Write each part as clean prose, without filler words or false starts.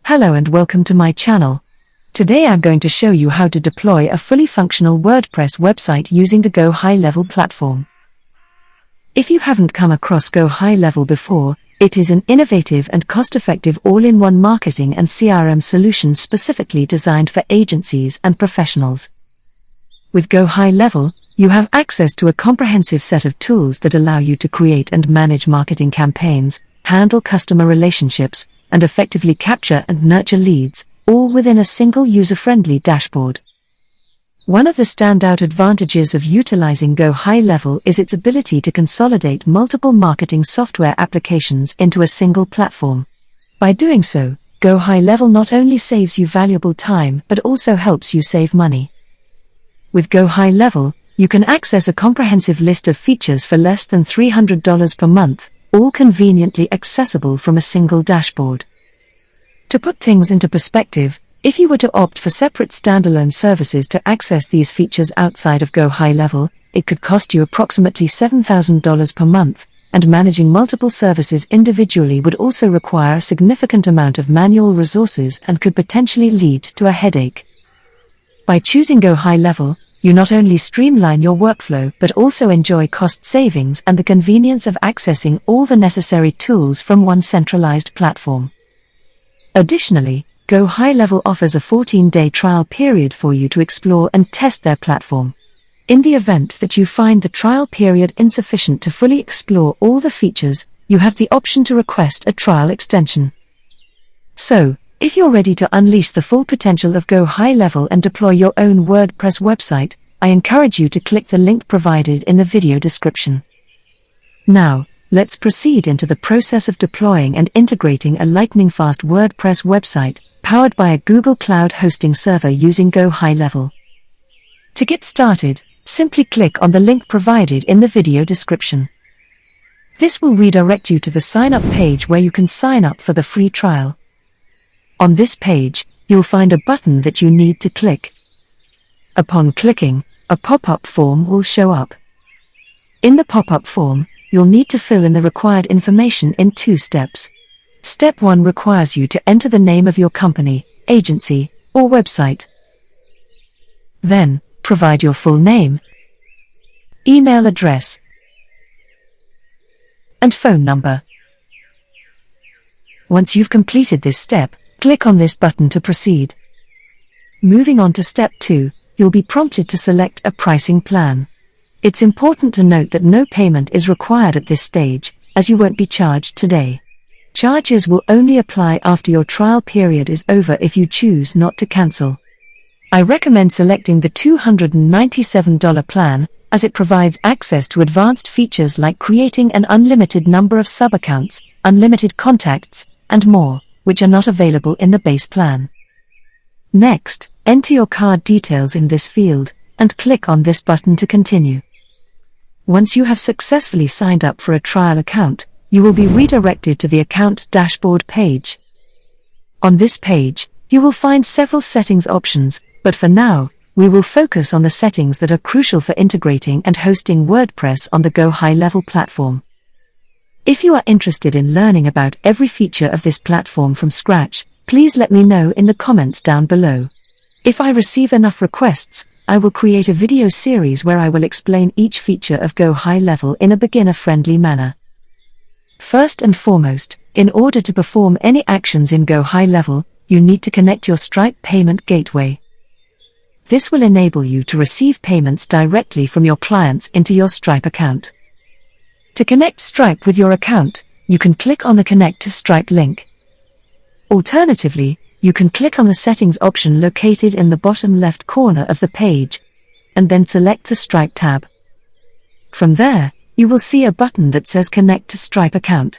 Hello and welcome to my channel. Today I'm going to show you how to deploy a fully functional WordPress website using the GoHighLevel platform. If you haven't come across GoHighLevel before, it is an innovative and cost-effective all-in-one marketing and CRM solution specifically designed for agencies and professionals. With GoHighLevel, you have access to a comprehensive set of tools that allow you to create and manage marketing campaigns, handle customer relationships, and effectively capture and nurture leads, all within a single user-friendly dashboard. One of the standout advantages of utilizing GoHighLevel is its ability to consolidate multiple marketing software applications into a single platform. By doing so, GoHighLevel not only saves you valuable time but also helps you save money. With GoHighLevel, you can access a comprehensive list of features for less than $300 per month, all conveniently accessible from a single dashboard. To put things into perspective, if you were to opt for separate standalone services to access these features outside of GoHighLevel, it could cost you approximately $7,000 per month, and managing multiple services individually would also require a significant amount of manual resources and could potentially lead to a headache. By choosing GoHighLevel, you not only streamline your workflow but also enjoy cost savings and the convenience of accessing all the necessary tools from one centralized platform. Additionally, GoHighLevel offers a 14-day trial period for you to explore and test their platform. In the event that you find the trial period insufficient to fully explore all the features, you have the option to request a trial extension. So, if you're ready to unleash the full potential of GoHighLevel and deploy your own WordPress website, I encourage you to click the link provided in the video description. Now, let's proceed into the process of deploying and integrating a lightning-fast WordPress website, powered by a Google Cloud hosting server using GoHighLevel. To get started, simply click on the link provided in the video description. This will redirect you to the sign-up page where you can sign up for the free trial. On this page, you'll find a button that you need to click. Upon clicking, a pop-up form will show up. In the pop-up form, you'll need to fill in the required information in 2 steps. Step 1 requires you to enter the name of your company, agency, or website. Then, provide your full name, email address, and phone number. Once you've completed this step, click on this button to proceed. Moving on to step 2, you'll be prompted to select a pricing plan. It's important to note that no payment is required at this stage, as you won't be charged today. Charges will only apply after your trial period is over if you choose not to cancel. I recommend selecting the $297 plan, as it provides access to advanced features like creating an unlimited number of sub-accounts, unlimited contacts, and more, which are not available in the base plan. Next, enter your card details in this field, and click on this button to continue. Once you have successfully signed up for a trial account, you will be redirected to the account dashboard page. On this page, you will find several settings options, but for now, we will focus on the settings that are crucial for integrating and hosting WordPress on the GoHighLevel platform. If you are interested in learning about every feature of this platform from scratch, please let me know in the comments down below. If I receive enough requests, I will create a video series where I will explain each feature of GoHighLevel in a beginner-friendly manner. First and foremost, in order to perform any actions in GoHighLevel, you need to connect your Stripe payment gateway. This will enable you to receive payments directly from your clients into your Stripe account. To connect Stripe with your account, you can click on the Connect to Stripe link. Alternatively, you can click on the Settings option located in the bottom left corner of the page, and then select the Stripe tab. From there, you will see a button that says Connect to Stripe account.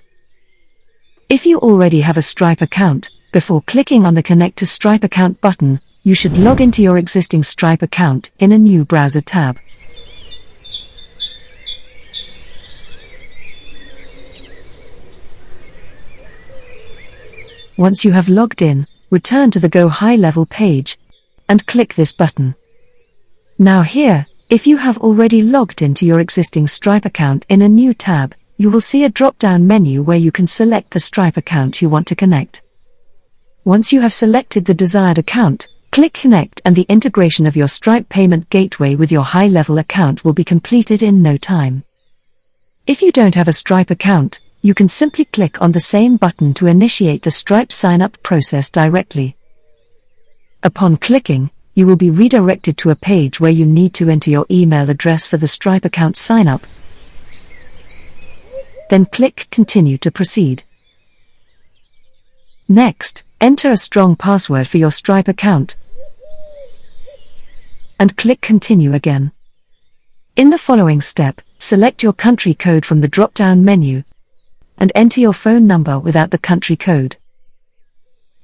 If you already have a Stripe account, before clicking on the Connect to Stripe account button, you should log into your existing Stripe account in a new browser tab. Once you have logged in, return to the GoHighLevel page, and click this button. Now here, if you have already logged into your existing Stripe account in a new tab, you will see a drop-down menu where you can select the Stripe account you want to connect. Once you have selected the desired account, click Connect and the integration of your Stripe payment gateway with your GoHighLevel account will be completed in no time. If you don't have a Stripe account, you can simply click on the same button to initiate the Stripe sign-up process directly. Upon clicking, you will be redirected to a page where you need to enter your email address for the Stripe account sign-up. Then click Continue to proceed. Next, enter a strong password for your Stripe account and click Continue again. In the following step, select your country code from the drop-down menu and enter your phone number without the country code.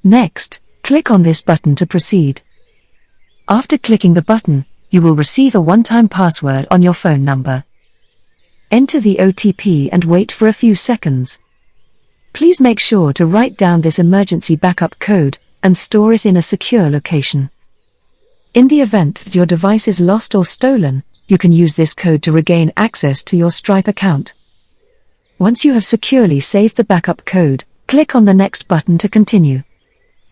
Next, click on this button to proceed. After clicking the button, you will receive a one-time password on your phone number. Enter the OTP and wait for a few seconds. Please make sure to write down this emergency backup code and store it in a secure location. In the event that your device is lost or stolen, you can use this code to regain access to your Stripe account. Once you have securely saved the backup code, click on the Next button to continue.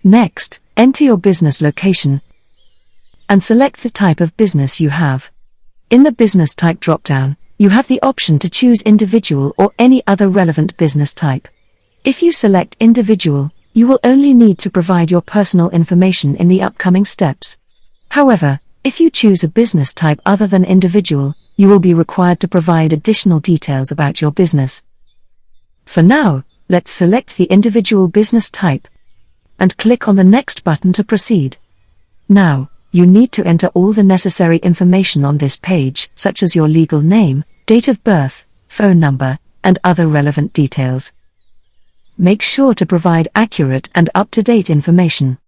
Next, enter your business location and select the type of business you have. In the business type drop-down, you have the option to choose individual or any other relevant business type. If you select individual, you will only need to provide your personal information in the upcoming steps. However, if you choose a business type other than individual, you will be required to provide additional details about your business. For now, let's select the individual business type and click on the Next button to proceed. Now, you need to enter all the necessary information on this page, such as your legal name, date of birth, phone number, and other relevant details. Make sure to provide accurate and up-to-date information.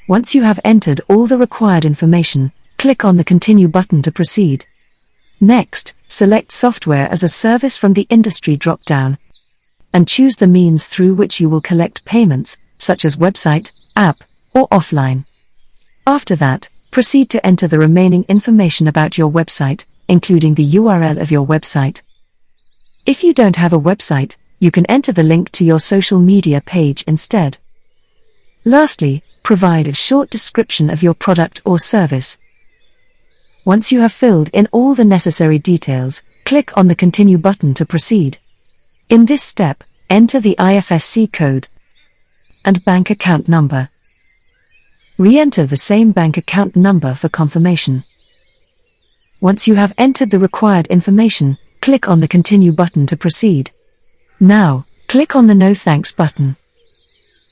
Once you have entered all the required information, click on the Continue button to proceed. Next, select Software as a Service from the Industry drop-down and choose the means through which you will collect payments, such as website, app, or offline. After that, proceed to enter the remaining information about your website, including the URL of your website. If you don't have a website, you can enter the link to your social media page instead. Lastly, provide a short description of your product or service. Once you have filled in all the necessary details, click on the Continue button to proceed. In this step, enter the IFSC code and bank account number. Re-enter the same bank account number for confirmation. Once you have entered the required information, click on the Continue button to proceed. Now, click on the No Thanks button.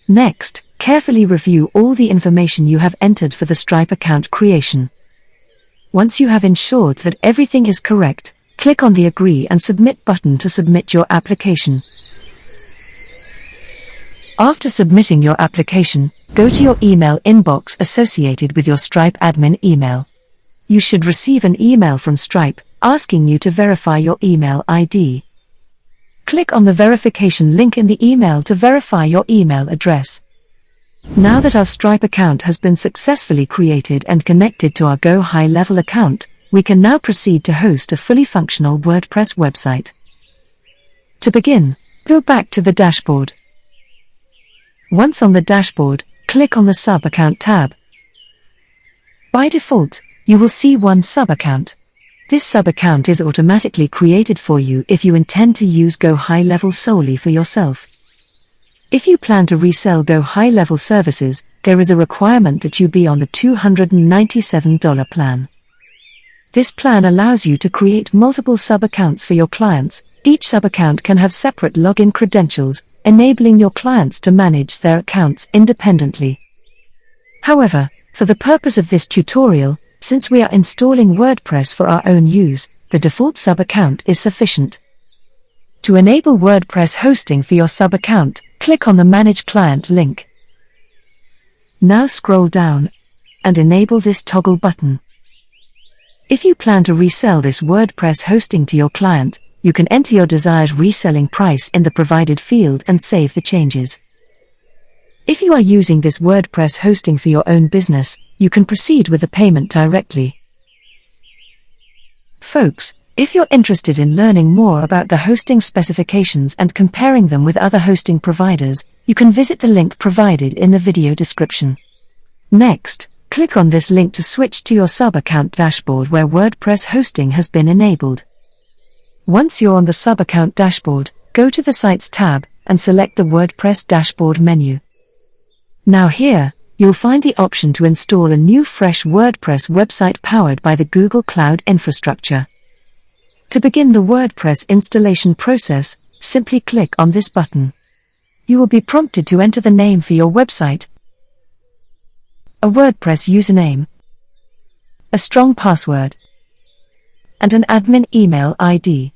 Next, carefully review all the information you have entered for the Stripe account creation. Once you have ensured that everything is correct, click on the Agree and Submit button to submit your application. After submitting your application, go to your email inbox associated with your Stripe admin email. You should receive an email from Stripe asking you to verify your email ID. Click on the verification link in the email to verify your email address. Now that our Stripe account has been successfully created and connected to our GoHighLevel account, we can now proceed to host a fully functional WordPress website. To begin, go back to the dashboard. Once on the dashboard, click on the Sub-Account tab. By default, you will see one sub-account. This sub-account is automatically created for you if you intend to use GoHighLevel solely for yourself. If you plan to resell GoHighLevel services, there is a requirement that you be on the $297 plan. This plan allows you to create multiple sub-accounts for your clients. Each sub-account can have separate login credentials, enabling your clients to manage their accounts independently. However, for the purpose of this tutorial, since we are installing WordPress for our own use, the default sub-account is sufficient. To enable WordPress hosting for your sub-account, click on the Manage Client link. Now scroll down and enable this toggle button. If you plan to resell this WordPress hosting to your client, you can enter your desired reselling price in the provided field and save the changes. If you are using this WordPress hosting for your own business, you can proceed with the payment directly. Folks, if you're interested in learning more about the hosting specifications and comparing them with other hosting providers, you can visit the link provided in the video description. Next, click on this link to switch to your sub-account dashboard where WordPress hosting has been enabled. Once you're on the sub-account dashboard, go to the Sites tab and select the WordPress dashboard menu. Now here, you'll find the option to install a new fresh WordPress website powered by the Google Cloud infrastructure. To begin the WordPress installation process, simply click on this button. You will be prompted to enter the name for your website, a WordPress username, a strong password, and an admin email ID.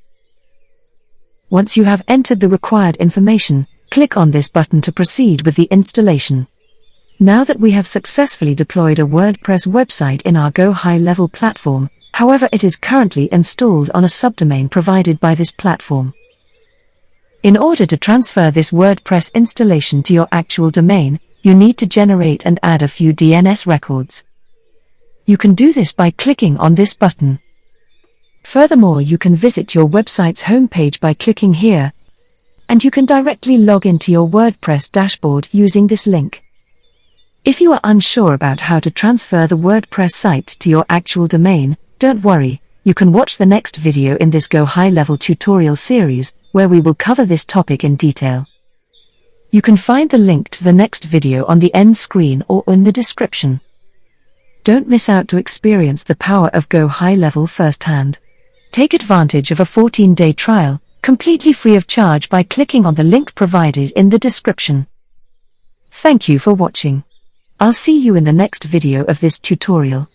Once you have entered the required information, click on this button to proceed with the installation. Now that we have successfully deployed a WordPress website in our GoHighLevel platform, however it is currently installed on a subdomain provided by this platform. In order to transfer this WordPress installation to your actual domain, you need to generate and add a few DNS records. You can do this by clicking on this button. Furthermore, you can visit your website's homepage by clicking here, and you can directly log into your WordPress dashboard using this link. If you are unsure about how to transfer the WordPress site to your actual domain, don't worry, you can watch the next video in this GoHighLevel tutorial series, where we will cover this topic in detail. You can find the link to the next video on the end screen or in the description. Don't miss out to experience the power of GoHighLevel firsthand. Take advantage of a 14-day trial, completely free of charge by clicking on the link provided in the description. Thank you for watching. I'll see you in the next video of this tutorial.